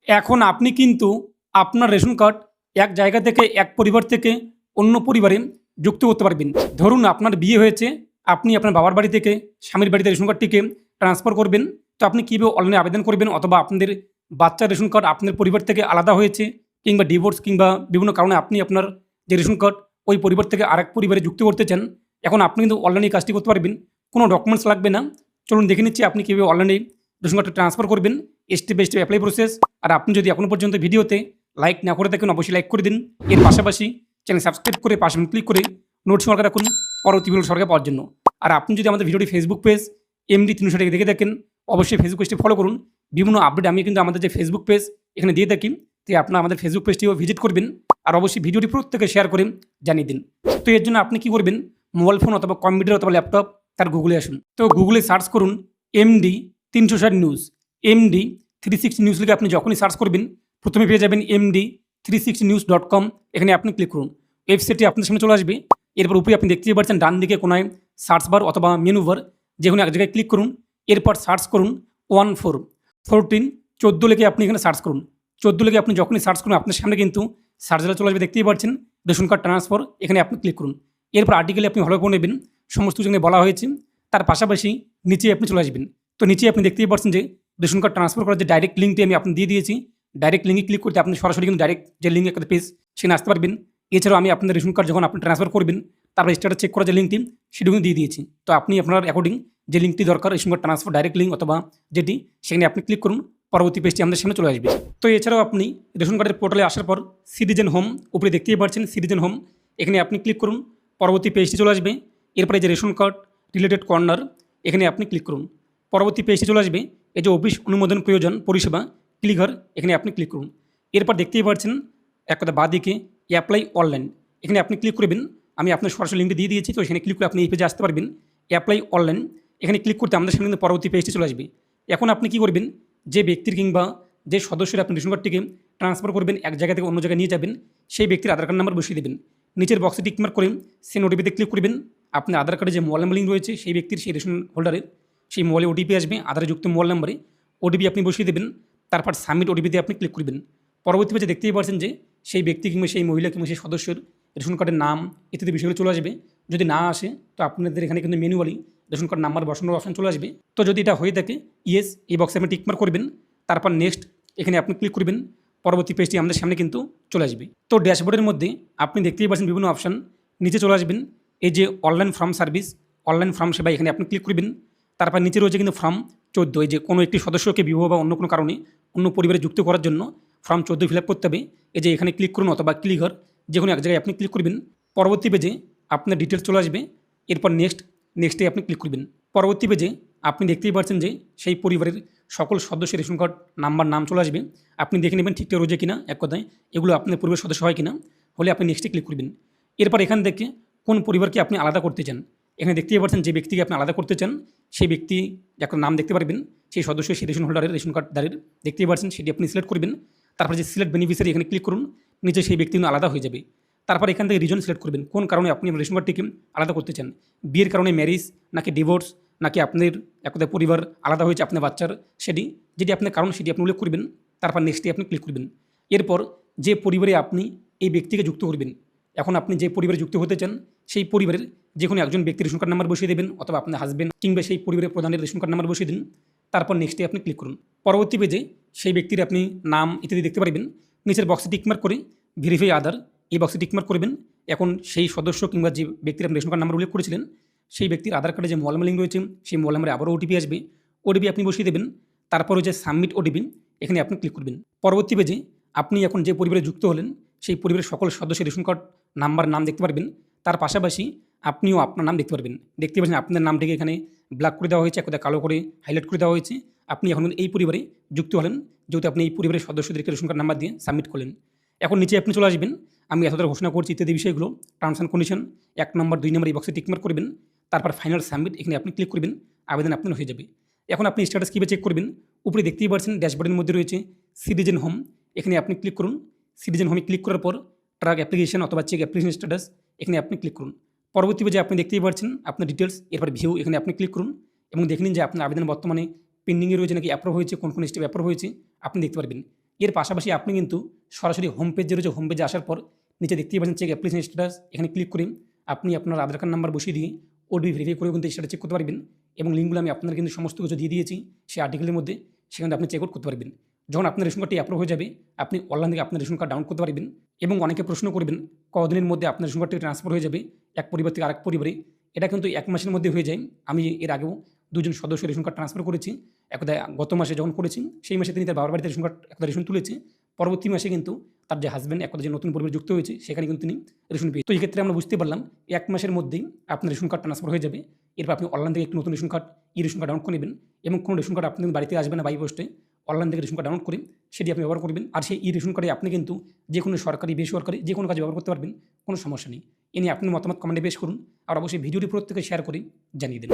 এখন আপনি কিন্তু আপনার রেশন কার্ড এক জায়গা থেকে এক পরিবার থেকে অন্য পরিবারে যুক্ত করতে পারবেন। ধরুন আপনার বিয়ে হয়েছে, আপনি আপনার বাবার বাড়ি থেকে স্বামীর বাড়িতে রেশন কার্ডটিকে ট্রান্সফার করবেন। তো আপনি কীভাবে অনলাইনে আবেদন করবেন, অথবা আপনাদের বাচ্চার রেশন কার্ড আপনার পরিবার থেকে আলাদা হয়েছে, কিংবা ডিভোর্স কিংবা বিভিন্ন কারণে আপনি আপনার যে রেশন কার্ড ওই পরিবার থেকে আরেক পরিবারে যুক্ত করতে চান, এখন আপনি কিন্তু অনলাইনে কাজটি করতে পারবেন। কোনো ডকুমেন্টস লাগবে না। চলুন দেখে নিচ্ছি আপনি কীভাবে অনলাইনে রেশন কার্ডটা ট্রান্সফার করবেন, step by step apply process. আর আপনি যদি এখনও পর্যন্ত ভিডিওতে লাইক না করে থাকেন, অবশ্যই লাইক করে দিন। এর পাশাপাশি চ্যানেল সাবস্ক্রাইব করে পাশে ক্লিক করে নোটিফিকেশন সরকার রাখুন পরবর্তী ভিডিও সরকার পাওয়ার জন্য। আর আপনি যদি আমাদের ভিডিওটি ফেসবুক পেজ এমডি 300 টাকা দেখে থাকেন, অবশ্যই ফেসবুক পেজটি ফলো করুন। বিভিন্ন আপডেট আমি কিন্তু আমাদের যে ফেসবুক পেজ এখানে দিয়ে থাকি, তাই আপনারা আমাদের ফেসবুক পেজটিও ভিজিট করবেন। আর অবশ্যই ভিডিওটি প্রত্যেকে শেয়ার করে জানিয়ে দিন। তো এর জন্য আপনি কী করবেন, মোবাইল ফোন অথবা কম্পিউটার অথবা ল্যাপটপ তার গুগলে আসুন। তো গুগলে সার্চ করুন এমডি 360 নিউজ। এমডি 360 নিউজ লিখে আপনি যখনই সার্চ করবেন প্রথমে পেয়ে যাবেন md360news.com। এখানে আপনি ক্লিক করুন। ওয়েবসাইটটি আপনার সামনে চলে আসবে। এরপর উপরে আপনি দেখতেই পাচ্ছেন ডান দিকে কোনায় সার্চ বার অথবা মেনু বার, যে কোনো এক জায়গায় ক্লিক করুন। এরপর সার্চ করুন 14 লিখে আপনি এখানে সার্চ করুন। 14 লিখে আপনি যখনই সার্চ করুন আপনার সামনে কিন্তু সার্চটা চলে আসবে, দেখতেই পাচ্ছেন রেশন কার্ড ট্রান্সফার। এখানে আপনি ক্লিক করুন। এরপর আর্টিকেলে আপনি ভালো করে নেবেন, সমস্ত কিছু বলা হয়েছে। তার পাশাপাশি নিচে আপনি চলে আসবেন। তো নিচে আপনি দেখতেই পাচ্ছেন যে রেশন কার্ড ট্রান্সফার করার যে ডাইরেক্ট লিঙ্কটি আমি আপনি দিয়ে দিয়েছি। ডাইরেক্ট লিঙ্কে ক্লিক করতে আপনি সরাসরি কিন্তু ডাইরেক্ট যে লিঙ্ক একটা পেজ সেখানে আসতে পারবেন। এছাড়াও আমি আপনার রেশন কার্ড যখন আপনি ট্রান্সফার করবেন তারপর স্ট্যাটাস চেক করার যে লিঙ্কটি সেটিও কিন্তু দিয়ে দিয়েছি। তো আপনি আপনার অ্যাকর্ডিং যে লিঙ্কটি দরকার ration card transfer direct link অথবা যেটি, সেখানে আপনি ক্লিক করুন। পরবর্তী পেজটি আমাদের সামনে চলে আসবে। তো এছাড়াও আপনি রেশন কার্ডের পোর্টালে আসার পর সিটিজেন হোম উপরে দেখতেই পাচ্ছেন সিটিজেন হোম, এখানে আপনি ক্লিক করুন। পরবর্তী পেজটি চলে আসবে। এরপরে যে রেশন কার্ড রিলেটেড কর্নার, এখানে আপনি ক্লিক করুন। পরবর্তী পেজটি চলে আসবে। এই যে অফিস অনুমোদন প্রয়োজন পরিষেবা ক্লিকার, এখানে আপনি ক্লিক করুন। এরপর দেখতেই পাচ্ছেন এক কথা বাঁদিকে অ্যাপ্লাই অনলাইন, এখানে আপনি ক্লিক করবেন। আমি আপনার সরাসরি লিঙ্কটি দিয়ে দিয়েছি। তো এখানে ক্লিক করে আপনি এই পেজে আসতে পারবেন। অ্যাপ্লাই অনলাইন, এখানে ক্লিক করতে আমাদের সামনে পরবর্তী পেজটি চলে আসবে। এখন আপনি কী করবেন, যে ব্যক্তির কিংবা যে সদস্যের আপনি রেশন কার্ডটিকে ট্রান্সফার করবেন, এক জায়গা থেকে অন্য জায়গায় নিয়ে যাবেন, সেই ব্যক্তির আধার কার্ড নাম্বার বসিয়ে দেবেন। নিচের বক্সে টিকমার্ক করে সেন্ড ওটিপিতে ক্লিক করবেন। আপনার আধার কার্ডে যে মোবাইল নাম্বার লিঙ্ক রয়েছে সেই ব্যক্তির, সেই রেশন হোল্ডারের, সেই মোবাইলে ওটিপি আসবে আধারে যুক্ত মোবাইল নাম্বারে। ওটিপি আপনি বসিয়ে দেবেন। তারপর সাবমিট ওটিপিতে আপনি ক্লিক করবেন। পরবর্তী পেজে দেখতেই পাচ্ছেন যে সেই ব্যক্তি কিংবা সেই মহিলা কিংবা সেই সদস্যের রেশন কার্ডের নাম ইত্যাদি বিষয়গুলো চলে আসবে। যদি না আসে তো আপনাদের এখানে কিন্তু ম্যানুয়ালি রেশন কার্ড নাম্বার বসানোর অপশন চলে আসবে। তো যদি এটা হয়ে থাকে ইয়েস, এই বক্সে আপনি টিকমার্ক করবেন। তারপর নেক্সট, এখানে আপনি ক্লিক করবেন। পরবর্তী পেজটি আমাদের সামনে কিন্তু চলে আসবে। তো ড্যাশবোর্ডের মধ্যে আপনি দেখতেই পাচ্ছেন বিভিন্ন অপশান। নিচে চলে আসবেন এই যে online form service, online form সেবা, এখানে আপনি ক্লিক করবেন। তারপর নিচে রয়েছে কিন্তু ফর্ম 14, এই যে কোনো একটি সদস্যকে বিবাহ বা অন্য কোনো কারণে অন্য পরিবারে যুক্ত করার জন্য ফর্ম 14 ফিল আপ করতে হবে। এই যে এখানে ক্লিক করুন অথবা ক্লিকার, যে কোনো এক জায়গায় আপনি ক্লিক করবেন। পরবর্তী পেজে আপনার ডিটেলস চলে আসবে। এরপর নেক্সটে আপনি ক্লিক করবেন। পরবর্তী পেজে আপনি দেখতেই পাচ্ছেন যে সেই পরিবারের সকল সদস্যের রেশন কার্ড নাম্বার নাম চলে আসবে। আপনি দেখে নেবেন ঠিকঠাক রয়েছে কিনা, এক কথায় এগুলো আপনার পরিবারের সদস্য হয় কিনা। হলে আপনি নেক্সটে ক্লিক করবেন। এরপর এখান থেকে কোন পরিবারকে আপনি আলাদা করতে চান, এখানে দেখতেই পাচ্ছেন যে ব্যক্তিকে আপনি আলাদা করতে চান সেই ব্যক্তি একটা নাম দেখতে পারবেন। সেই সদস্য সেই রেশন হোল্ডারের রেশন কার্ডদারের দেখতেই পাচ্ছেন, সেটি আপনি সিলেক্ট করবেন। তারপর যে সিলেক্ট বেনিফিশিয়ারি, এখানে ক্লিক করুন। নিচে সেই ব্যক্তি আলাদা হয়ে যাবে। তারপর এখান থেকে রিজন সিলেক্ট করবেন, কোন কারণে আপনি রেশন কার্ডটিকে আলাদা করতে চান। বিয়ের কারণে, ম্যারিজ, নাকি ডিভোর্স, নাকি আপনার একদা পরিবার আলাদা হয়েছে আপনার বাচ্চার, সেটি যেটি আপনার কারণ সেটি আপনি উল্লেখ করবেন। তারপর নেক্সটে আপনি ক্লিক করবেন। এরপর যে পরিবারে আপনি এই ব্যক্তিকে যুক্ত করবেন, এখন আপনি যে পরিবারে যুক্ত হতে চান সেই পরিবারের যে কোনো একজন ব্যক্তির রেশন কার্ড নাম্বার বসিয়ে দেবেন, অথবা আপনার হাজবেন্ড কিংবা সেই পরিবারের প্রধানের রেশন কার্ড নাম্বার বসিয়ে দিন। তারপর নেক্সটে আপনি ক্লিক করুন। পরবর্তী পেজে সেই ব্যক্তির আপনি নাম ইত্যাদি দেখতে পারবেন। নিচের বক্সে টিকমার্ক করে ভেরিফাই আধার, এই বক্সে টিকমার্ক করবেন। এখন সেই সদস্য কিংবা যে ব্যক্তির আপনি রেশন কার্ড নাম্বার উল্লেখ করেছিলেন সেই ব্যক্তির আধার কার্ডে যে মোবাইল নাম্বার লিঙ্ক রয়েছে সেই মোবাইল নাম্বারে আবারও ওটিপি আসবে। ওটিপি আপনি বসিয়ে দেবেন। তারপর যে সাবমিট ওটিপি, এখানে আপনি ক্লিক করবেন। পরবর্তী পেজে আপনি এখন যে পরিবারে যুক্ত হলেন সেই পরিবারের সকল সদস্যের রেশন কার্ড নাম্বার নাম দেখতে পারবেন। তার পাশাপাশি আপনিও আপনার নাম দেখতে পারবেন। দেখতে পাচ্ছেন আপনার নামটিকে এখানে ব্ল্যাক করে দেওয়া হয়েছে, একটা কালো করে হাইলাইট করে দেওয়া হয়েছে। আপনি এখন এই পরিবারে যুক্ত হলেন, যেহেতু আপনি এই পরিবারের সদস্যদেরকে রেশন কার্ড নাম্বার দিয়ে সাবমিট করলেন। এখন নিচে আপনি চলে আসবেন, আমি এতটা ঘোষণা করছি ইত্যাদি বিষয়গুলো, টার্মস অ্যান্ড কন্ডিশন 1 নম্বর 2 নম্বর এই বক্সে টিকমার্ক করবেন। তারপর ফাইনাল সাবমিট, এখানে আপনি ক্লিক করবেন। আবেদন আপনার হয়ে যাবে। এখন আপনি স্ট্যাটাস কীভাবে চেক করবেন, উপরে দেখতেই পাচ্ছেন ড্যাশবোর্ডের মধ্যে রয়েছে সিটিজেন হোম, এখানে আপনি ক্লিক করুন। সিটিজেন হোমে ক্লিক করার পর ট্র্যাক অ্যাপ্লিকেশন অথবা চেক অ্যাপ্লিকেশন স্ট্যাটাস, এখানে আপনি ক্লিক করুন। পরবর্তী পেজে আপনি দেখতেই পাচ্ছেন আপনার ডিটেলস, এরপর ভিউ, এখানে আপনি ক্লিক করুন এবং দেখে নিন যে আপনার আবেদন বর্তমানে পেন্ডিংয়ে রয়েছে নাকি অ্যাপ্রুভ হয়েছে, কোন কোন স্টেপ অ্যাপ্রুভ হয়েছে আপনি দেখতে পারবেন। এর পাশাপাশি আপনি কিন্তু সরাসরি হোম পেজে রয়েছে, হোম পেজে আসার পর নিচে দেখতেই পাচ্ছেন চেক অ্যাপ্লিকেশন স্ট্যাটাস, এখানে ক্লিক করে আপনি আপনার আধার কার্ড নাম্বার বসিয়ে দিয়ে ওটিপি ভেরিফাই করেও কিন্তু সেটা চেক করতে পারবেন। এবং লিঙ্কগুলো আমি আপনার কিন্তু সমস্ত কিছু দিয়ে দিয়েছি সেই আর্টিকেলের মধ্যে, সেখানে আপনি চেক আউট করতে পারবেন। যখন আপনার রেশন কার্ডটি অ্যাপ্রুভ হয়ে যাবে, আপনি অনলাইন থেকে আপনার রেশন কার্ড ডাউনলোড করতে পারবেন। এবং অনেকে প্রশ্ন করবেন কদিনের মধ্যে আপনার রেশন কার্ডটি ট্রান্সফার হয়ে যাবে এক পরিবার থেকে আরেক পরিবারে। এটা কিন্তু 1 মাসের মধ্যে হয়ে যায়। আমি এর আগেও 2 জন সদস্য রেশন কার্ড ট্রান্সফার করেছি। একদা গত মাসে যখন করেছি, সেই মাসে তিনি তার বাবার বাড়িতে রেশন কার্ড একদা রেশন তুলেছে। পরবর্তী মাসে কিন্তু তার যে হাজব্যান্ড একদা যে নতুন পরিবার যুক্ত হয়েছে, সেখানে কিন্তু তিনি রেশন পেয়ে। তো এই ক্ষেত্রে আমরা বুঝতে পারলাম 1 মাসের মধ্যেই আপনার রেশন কার্ড ট্রান্সফার হয়ে যাবে। এরপর আপনি অনলাইন থেকে একটি নতুন ration card ration card download করে নেবেন। এবং কোনো রেশন কার্ড আপনি বাড়িতে আসবেন না বাই পোস্টে, অনলাইন থেকে রেশন কার্ড ডাউনলোড করে সেটি আপনি ব্যবহার করবেন। আর সেই রেশন কার্ডে আপনি কিন্তু যে কোনো সরকারি বেসরকারি যে কোনো কাজে ব্যবহার করতে পারবেন, কোনো সমস্যা নেই। এ নিয়ে আপনি মতামত কমেন্টে পেশ করুন। আর অবশ্যই ভিডিওটি প্রত্যেকে শেয়ার করে জানিয়ে দিন।